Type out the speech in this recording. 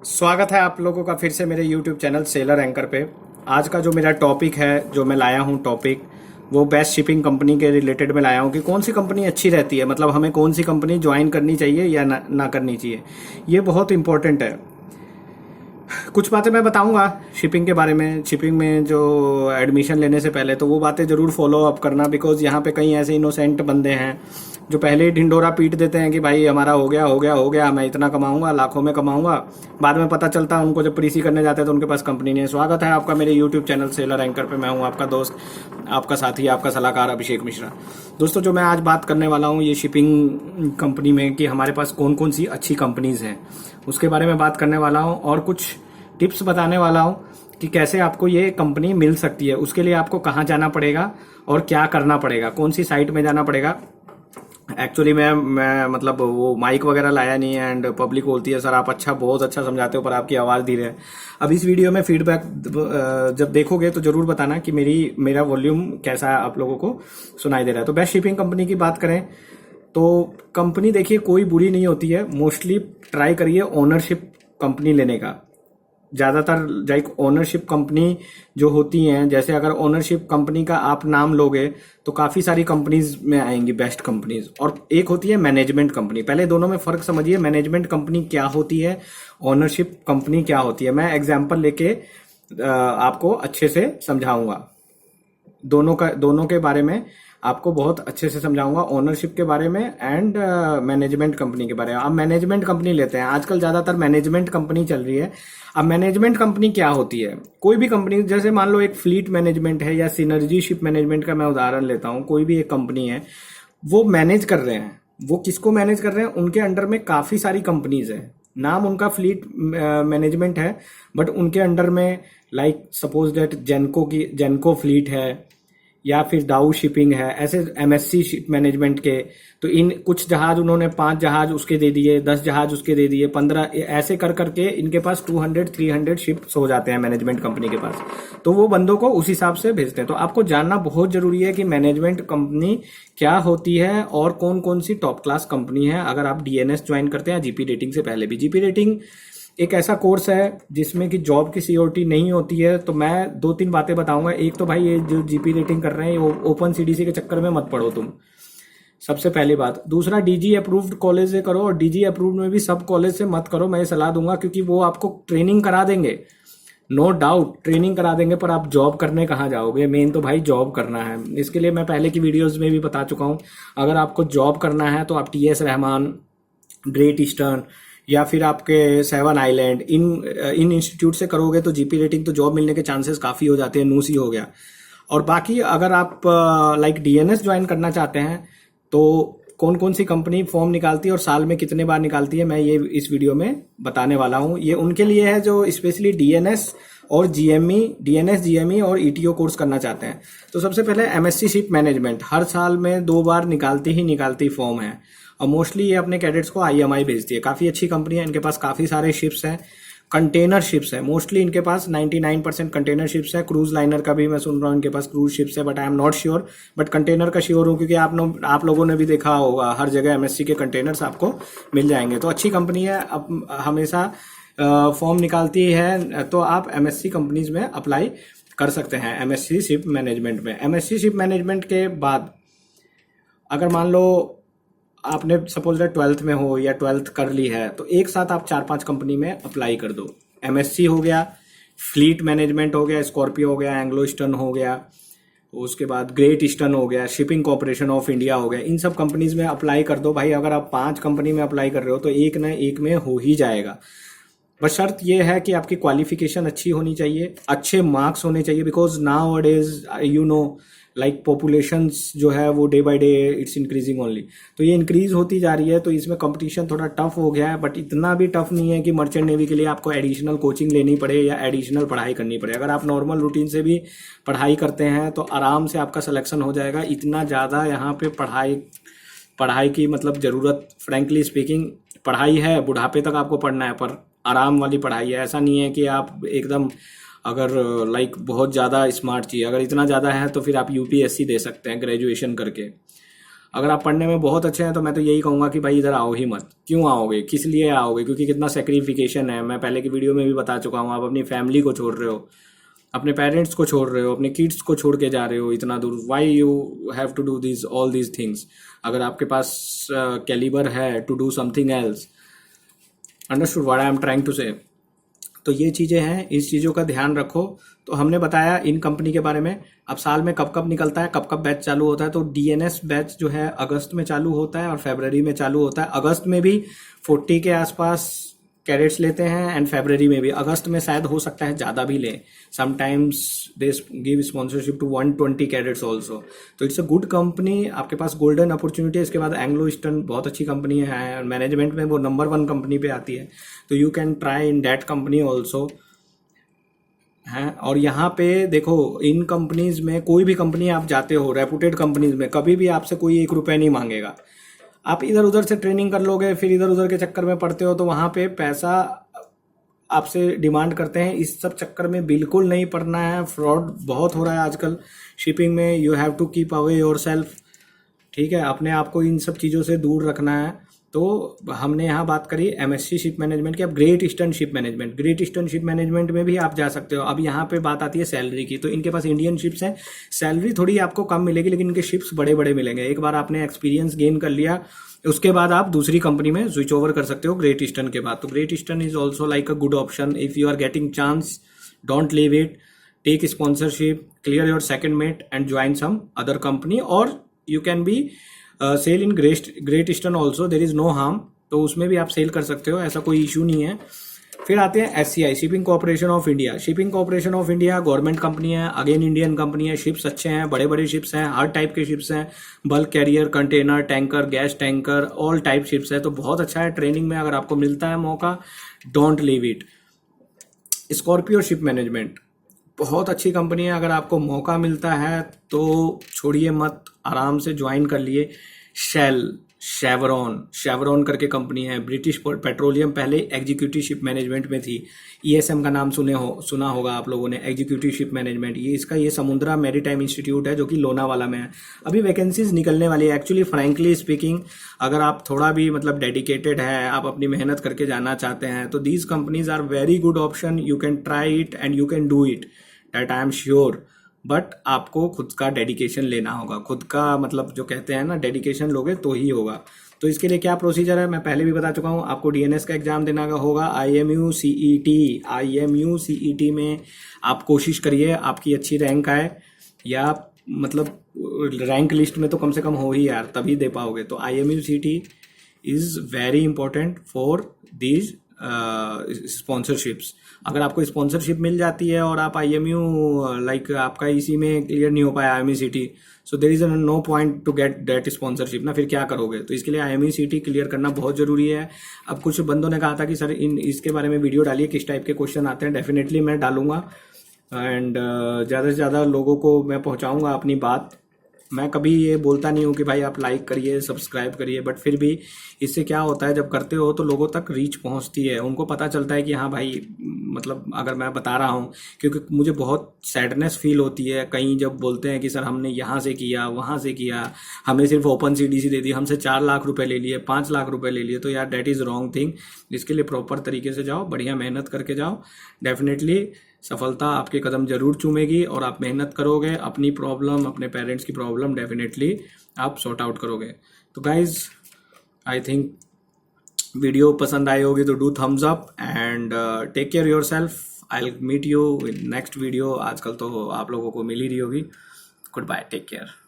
स्वागत है आप लोगों का फिर से मेरे YouTube चैनल सेलर एंकर पे। आज का जो मेरा टॉपिक है, जो मैं लाया हूँ टॉपिक, वो बेस्ट शिपिंग कंपनी के रिलेटेड में लाया हूँ कि कौन सी कंपनी अच्छी रहती है, मतलब हमें कौन सी कंपनी ज्वाइन करनी चाहिए या ना करनी चाहिए। ये बहुत इंपॉर्टेंट है। कुछ बातें मैं बताऊंगा शिपिंग के बारे में। शिपिंग में जो एडमिशन लेने से पहले तो वो बातें जरूर फॉलो अप करना, बिकॉज यहाँ पे कई ऐसे इनोसेंट बंदे हैं जो पहले ही ढिंडोरा पीट देते हैं कि भाई हमारा हो गया हो गया हो गया, मैं इतना कमाऊंगा, लाखों में कमाऊंगा। बाद में पता चलता है उनको जब प्रीसी करने जाते हैं तो उनके पास कंपनी नहीं है। स्वागत है आपका मेरे यूट्यूब चैनल सेलर एंकर पे। मैं हूँ आपका दोस्त, आपका साथी, आपका सलाहकार अभिषेक मिश्रा। दोस्तों, जो मैं आज बात करने वाला हूँ ये शिपिंग कंपनी में कि हमारे पास कौन कौन सी अच्छी कंपनीज हैं, उसके बारे में बात करने वाला हूँ और कुछ टिप्स बताने वाला हूँ कि कैसे आपको ये कंपनी मिल सकती है। उसके लिए आपको कहाँ जाना पड़ेगा और क्या करना पड़ेगा, कौन सी साइट में जाना पड़ेगा। एक्चुअली मैं मतलब वो माइक वगैरह लाया नहीं है एंड पब्लिक बोलती है सर आप बहुत अच्छा समझाते हो पर आपकी आवाज़ धीरे है। अब इस वीडियो में फीडबैक जब देखोगे तो जरूर बताना कि मेरा वॉल्यूम कैसा है, आप लोगों को सुनाई दे रहा है। तो बेस्ट शिपिंग कंपनी की बात करें तो कंपनी देखिए कोई बुरी नहीं होती है। मोस्टली ट्राई करिए ओनरशिप कंपनी लेने का। ज़्यादातर लाइक ओनरशिप कंपनी जो होती हैं, जैसे अगर ओनरशिप कंपनी का आप नाम लोगे तो काफ़ी सारी कंपनीज में आएंगी बेस्ट कंपनीज, और एक होती है मैनेजमेंट कंपनी। पहले दोनों में फ़र्क समझिए, मैनेजमेंट कंपनी क्या होती है, ओनरशिप कंपनी क्या होती है। मैं एग्जांपल लेके आपको अच्छे से समझाऊंगा। दोनों के बारे में आपको बहुत अच्छे से समझाऊंगा, ओनरशिप के बारे में एंड मैनेजमेंट कंपनी के बारे में। अब मैनेजमेंट कंपनी लेते हैं। आजकल ज़्यादातर मैनेजमेंट कंपनी चल रही है। अब मैनेजमेंट कंपनी क्या होती है? कोई भी कंपनी, जैसे मान लो एक फ्लीट मैनेजमेंट है या सिनर्जी शिप मैनेजमेंट का मैं उदाहरण लेता हूँ। कोई भी एक कंपनी है, वो मैनेज कर रहे हैं। वो किसको मैनेज कर रहे हैं? उनके अंडर में काफ़ी सारी कंपनीज है। नाम उनका फ्लीट मैनेजमेंट है, बट उनके अंडर में like suppose that Genco fleet है या फिर दाऊ शिपिंग है, ऐसे एमएससी शिप मैनेजमेंट के। तो इन कुछ जहाज उन्होंने 5 जहाज उसके दे दिए, 10 जहाज उसके दे दिए, 15, ऐसे कर करके इनके पास 200-300 शिप्स हो जाते हैं मैनेजमेंट कंपनी के पास। तो वो बंदों को उस हिसाब से भेजते हैं। तो आपको जानना बहुत जरूरी है कि मैनेजमेंट कंपनी क्या होती है और कौन कौन सी टॉप क्लास कंपनी है। अगर आप डीएनएस ज्वाइन करते हैं जीपी रेटिंग से पहले भी। जीपी रेटिंग एक ऐसा कोर्स है जिसमें कि जॉब की सिक्योरिटी नहीं होती है। तो मैं 2-3 बातें बताऊंगा। एक तो भाई ये जो जीपी रेटिंग कर रहे हैं वो ओपन सीडीसी के चक्कर में मत पड़ो तुम, सबसे पहली बात। दूसरा, डीजी अप्रूव्ड कॉलेज से करो, और डीजी अप्रूव्ड में भी सब कॉलेज से मत करो, मैं ये सलाह दूंगा, क्योंकि वो आपको ट्रेनिंग करा देंगे, नो डाउट ट्रेनिंग करा देंगे, पर आप जॉब करने कहाँ जाओगे? मेन तो भाई जॉब करना है। इसके लिए मैं पहले की वीडियोज में भी बता चुका हूँ, अगर आपको जॉब करना है तो आप टीएस रहमान, ग्रेट ईस्टर्न या फिर आपके 7 आइलैंड, इन इंस्टीट्यूट से करोगे तो जीपी रेटिंग तो जॉब मिलने के चांसेस काफ़ी हो जाते हैं। नूसी हो गया। और बाकी अगर आप लाइक डीएनएस ज्वाइन करना चाहते हैं तो कौन कौन सी कंपनी फॉर्म निकालती है और साल में कितने बार निकालती है, मैं ये इस वीडियो में बताने वाला हूँ। ये उनके लिए है जो स्पेशली डीएनएस और जीएमई और ईटीओ कोर्स करना चाहते हैं। तो सबसे पहले एमएससी शिप मैनेजमेंट हर साल में 2 बार निकालती फॉर्म है, और मोस्टली ये अपने कैडेट्स को आईएमआई भेजती है। काफ़ी अच्छी कंपनी है, इनके पास काफ़ी सारे शिप्स हैं, कंटेनर शिप्स है। मोस्टली इनके पास 99% कंटेनर शिप्स है। क्रूज लाइनर का भी मैं सुन रहा हूँ इनके पास क्रूज शिप्स है, but I am not sure. But container का श्योर हूँ, क्योंकि आप लोगों ने भी देखा होगा हर जगह एमएससी के कंटेनर्स आपको मिल जाएंगे। तो अच्छी कंपनी है, अब हमेशा फॉर्म निकालती है। तो आप एमएससी कंपनीज में अप्लाई कर सकते हैं, एमएससी शिप मैनेजमेंट में। एमएससी शिप मैनेजमेंट के बाद अगर मान लो आपने सपोज दैट 12th में हो या 12th कर ली है, तो एक साथ आप 4-5 कंपनी में अप्लाई कर दो। एमएससी हो गया, फ्लीट मैनेजमेंट हो गया, स्कॉर्पियो हो गया, एंग्लो ईस्टर्न हो गया, उसके बाद ग्रेट ईस्टर्न हो गया, शिपिंग कॉर्पोरेशन ऑफ इंडिया हो गया। इन सब कंपनीज में अप्लाई कर दो भाई। अगर आप 5 कंपनी में अप्लाई कर रहे हो तो एक ना एक में हो ही जाएगा। बस शर्त यह है कि आपकी क्वालिफिकेशन अच्छी होनी चाहिए, अच्छे मार्क्स होने चाहिए, because now a days you know like populations जो है वो day by day it's increasing only. तो ये इंक्रीज होती जा रही है, तो इसमें कंपटीशन थोड़ा टफ हो गया है, बट इतना भी टफ नहीं है कि मर्चेंट नेवी के लिए आपको एडिशनल कोचिंग लेनी पड़े या एडिशनल पढ़ाई करनी पड़े। अगर आप नॉर्मल रूटीन से भी पढ़ाई करते हैं तो आराम से आपका सिलेक्शन हो जाएगा। इतना ज़्यादा यहाँ पे पढ़ाई की मतलब ज़रूरत, फ्रेंकली स्पीकिंग, पढ़ाई है बुढ़ापे तक आपको पढ़ना है, पर आराम वाली पढ़ाई है। ऐसा नहीं है कि आप एकदम अगर लाइक बहुत ज़्यादा स्मार्ट चाहिए। अगर इतना ज़्यादा है तो फिर आप यूपीएससी दे सकते हैं ग्रेजुएशन करके। अगर आप पढ़ने में बहुत अच्छे हैं तो मैं तो यही कहूँगा कि भाई इधर आओ ही मत। क्यों आओगे, किस लिए आओगे, क्योंकि कितना सेक्रीफिकेशन है, मैं पहले की वीडियो में भी बता चुका हूँ। आप अपनी फैमिली को छोड़ रहे हो, अपने पेरेंट्स को छोड़ रहे हो, अपने किड्स को छोड़ के जा रहे हो इतना दूर। Why you have to do this all these things? अगर आपके पास कैलिबर है to do something else. Understood what I am trying to say? तो ये चीज़ें हैं, इस चीज़ों का ध्यान रखो। तो हमने बताया इन कंपनी के बारे में। अब साल में कब कब निकलता है, कब कब बैच चालू होता है, तो डीएनएस बैच जो है अगस्त में चालू होता है और फरवरी में चालू होता है। अगस्त में भी 40 के आसपास कैडेट्स लेते हैं एंड फरवरी में भी। अगस्त में शायद हो सकता है ज़्यादा भी लें, sometimes they give sponsorship to 120 cadets also. So it's a good company, आपके पास गोल्डन अपॉर्चुनिटी है। इसके बाद एंग्लो ईस्टर्न बहुत अच्छी कंपनी है, मैनेजमेंट में वो नंबर 1 कंपनी पे आती है, तो you can try in that company also हैं। और यहाँ पे देखो, इन कंपनीज में कोई भी कंपनी आप जाते हो, रेपुटेड कंपनीज में कभी भी आपसे कोई 1 रुपया नहीं मांगेगा। आप इधर उधर से ट्रेनिंग कर लोगे, फिर इधर उधर के चक्कर में पड़ते हो तो वहाँ पे पैसा आपसे डिमांड करते हैं। इस सब चक्कर में बिल्कुल नहीं पड़ना है। फ्रॉड बहुत हो रहा है आजकल शिपिंग में। You have to keep away yourself, ठीक है, अपने आप को इन सब चीज़ों से दूर रखना है। तो हमने यहाँ बात करी एमएससी शिप मैनेजमेंट की। अब great eastern ship management, great eastern ship management में भी आप जा सकते हो। अब यहाँ पे बात आती है सैलरी की। तो इनके पास इंडियन शिप्स हैं, सैलरी थोड़ी आपको कम मिलेगी, लेकिन इनके शिप्स बड़े बड़े मिलेंगे। एक बार आपने एक्सपीरियंस गेन कर लिया, उसके बाद आप दूसरी कंपनी में स्विच ओवर कर सकते हो ग्रेट ईस्टर्न के बाद। तो great eastern is also like a good option if you are getting chance. Don't leave it, take sponsorship, clear your second mate and join some other company, और you can be sail in great eastern also, there is no harm. तो उसमें भी आप cell कर सकते हो, ऐसा कोई इशू नहीं है। फिर आते हैं SCI, shipping corporation of India. Shipping corporation of India government company है, अगेन इंडियन कंपनी है। शिप्स अच्छे हैं, बड़े बड़े शिप्स हैं, हर टाइप के शिप्स हैं, bulk carrier, container, tanker, gas tanker, all type ships है। तो बहुत अच्छा है। ट्रेनिंग में अगर आपको मिलता है मौका, don't leave it. Scorpio ship management बहुत अच्छी कंपनी है, अगर आपको मौका मिलता है तो छोड़िए मत, आराम से ज्वाइन कर लिए। शेवरॉन करके कंपनी है, ब्रिटिश पेट्रोलियम, पहले एग्जीक्यूटिव शिप मैनेजमेंट में थी। ईएसएम का नाम सुना होगा आप लोगों ने, एग्जीक्यूटिव शिप मैनेजमेंट। ये समुद्रा मैरीटाइम इंस्टीट्यूट है जो कि लोनावाला में है। अभी वैकेंसीज निकलने वाली है। एक्चुअली फ्रैंकली स्पीकिंग, अगर आप थोड़ा भी मतलब डेडिकेटेड है, आप अपनी मेहनत करके जाना चाहते हैं, तो these companies are very good option. You can try it and you can do it, that I am sure. But आपको खुद का डेडिकेशन लेना होगा, खुद का मतलब जो कहते हैं ना, डेडिकेशन लोगे तो ही होगा। तो इसके लिए क्या प्रोसीजर है, मैं पहले भी बता चुका हूँ। आपको डीएनएस का एग्जाम देना होगा, आईएमयू सीईटी में आप कोशिश करिए आपकी अच्छी रैंक आए, या मतलब रैंक लिस्ट में तो कम से कम हो ही यार, तभी दे पाओगे। तो IMU CET is very important for these sponsorships. अगर आपको स्पॉन्सरशिप मिल जाती है और आप आईएमयू लाइक आपका इसी में क्लियर नहीं हो पाया IMU CT, so there is no point to get that sponsorship ना, फिर क्या करोगे? तो इसके लिए आईएमयू सीटी क्लियर करना बहुत जरूरी है। अब कुछ बंदों ने कहा था कि सर इसके बारे में वीडियो डालिए, किस टाइप के क्वेश्चन आते हैं। डेफिनेटली मैं डालूंगा एंड ज़्यादा से ज़्यादा लोगों को मैं पहुँचाऊँगा अपनी बात। मैं कभी ये बोलता नहीं हूँ कि भाई आप लाइक करिए, सब्सक्राइब करिए, बट फिर भी इससे क्या होता है, जब करते हो तो लोगों तक रीच पहुँचती है, उनको पता चलता है कि हाँ भाई, मतलब अगर मैं बता रहा हूँ, क्योंकि मुझे बहुत सैडनेस फील होती है कहीं जब बोलते हैं कि सर हमने यहाँ से किया, वहाँ से किया, हमें सिर्फ ओपन सीडीसी दे दी, हमसे 4 लाख रुपए ले लिए, 5 लाख रुपए ले लिए। तो यार दैट इज़ रॉन्ग थिंग। इसके लिए प्रॉपर तरीके से जाओ, बढ़िया मेहनत करके जाओ, डेफिनेटली सफलता आपके कदम जरूर चूमेगी। और आप मेहनत करोगे, अपनी प्रॉब्लम, अपने पेरेंट्स की प्रॉब्लम डेफिनेटली आप सॉर्ट आउट करोगे। तो गाइज आई थिंक वीडियो पसंद आई होगी तो do thumbs up and take care yourself. I will meet you in next video. आजकल तो आप लोगों को मिल ही रही होगी। Good bye, take care.